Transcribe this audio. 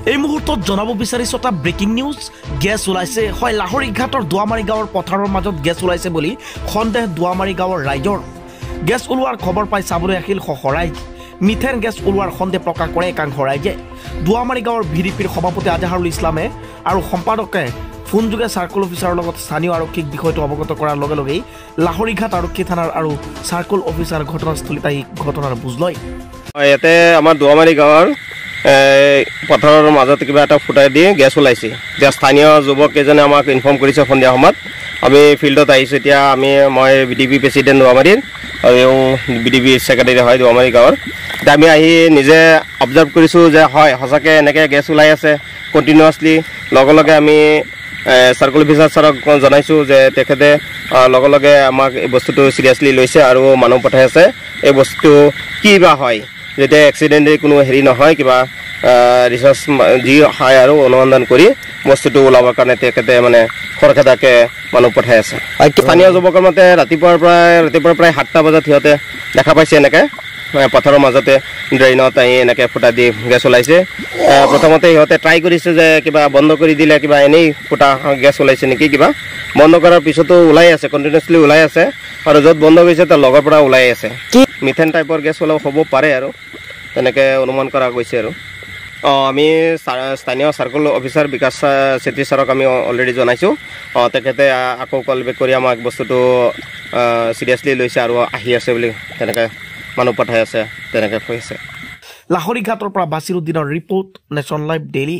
এই মুহূৰ্তত জনাব বিচাৰিছো এটা ব্ৰেকিং নিউজ গেছ ওলাইছে হয় লাহৰীঘাটৰ দুৱামাৰী গাঁৱৰ পথাৰৰ মাজত গেছ ওলাইছে বুলি সন্দেহ দুৱামাৰী গাঁৱৰ ৰাইজৰ গেছ ওলোৱাৰ খবৰ পাই চাবলৈ আহিল ৰাইজ মিথেন গেছ ওলোৱাৰ সন্দেহ প্ৰকাশ কৰে একাংশ ৰাইজে দুৱামাৰী গাঁৱৰ ভিডিপিৰ সভাপতি আজহাৰুল ইছলামে আৰু সম্পাদকে ফোনযোগে চাৰ্কল অফিচাৰৰ লগত স্থানীয় আৰক্ষীক বিষয়টো অৱগত কৰাৰ লগে লগেই লাহৰীঘাট আৰক্ষী থানাৰ আৰু চাৰ্কল অফিচাৰ ঘটনাস্থলীত আহি ঘটনাৰ বুজ লয় ইয়াতে আমাৰ দুৱামাৰী গাঁৱৰ পথাৰৰ মাজত কিবা এটা ফুটাই দি গেছ ওলাইছে এতিয়া স্থানীয় যুৱক কেইজনে আমাক ইনফৰ্ম কৰিছে সন্ধিয়া সময়ত আমি ফিল্ডত আহিছোঁ এতিয়া মই বিডিপি প্ৰেচিডেণ্ট দুৱামাৰীৰ আৰু বিডিপি ছেক্ৰেটাৰী হয় দুৱামাৰী গাঁৱৰ এতিয়া আমি আহি নিজে অবজাৰ্ভ কৰিছোঁ যে হয় সঁচাকৈ এনেকৈ গেছ ওলাই আছে কণ্টিনিউৱাছলি লগে লগে আমি চাৰ্কল অফিচাৰ ছাৰক জনাইছোঁ যে তেখেতে লগে লগে আমাক এই বস্তুটো চিৰিয়াছলি লৈছে আৰু মানুহ পঠাই আছে এই বস্তুটো কি বা হয় যেতিয়া এক্সিডেণ্টে কোনো হেৰি নহয় কিবা ৰিচাৰ্চ যি হয় আৰু অনুসন্ধান কৰি বস্তুটো ওলাবৰ কাৰণে তেখেতে মানে খৰখেদাকৈ মানুহ পঠাই আছে স্থানীয় যুৱকৰ মতে ৰাতিপুৱাৰ প্ৰায় 7টা বজাত সিহঁতে দেখা পাইছে এনেকৈ পথাৰৰ মাজতে ড্ৰেইনত আহি এনেকৈ ফুটা দি গেছ ওলাইছে প্ৰথমতে সিহঁতে ট্ৰাই কৰিছে যে কিবা বন্ধ কৰি দিলে কিবা এনেই ফুটা গেছ ওলাইছে নেকি কিবা বন্ধ কৰাৰ পিছতো ওলাই আছে কণ্টিনিউৱাছলি ওলাই আছে আৰু য'ত বন্ধ কৰিছে তাৰ লগৰ পৰা ওলাই আছে মিথেন টাইপৰ গেছ ওলাব হ'ব পাৰে আৰু তেনেকৈ অনুমান কৰা গৈছে আৰু আমি স্থানীয় চাৰ্কল অফিচাৰ বিকাশ চেত্ৰী ছাৰক আমি অলৰেডি জনাইছোঁ তেখেতে আকৌ কল বেক কৰি আমাক বস্তুটো চিৰিয়াছলি লৈছে আৰু আহি আছে বুলি তেনেকৈ মানুহ পঠাই আছে তেনেকৈ কৈছে লাহৰীঘাটৰ পৰা বাছিৰুদ্দিনৰ ৰিপৰ্ট নেশ্যন লাইভ ডেইলি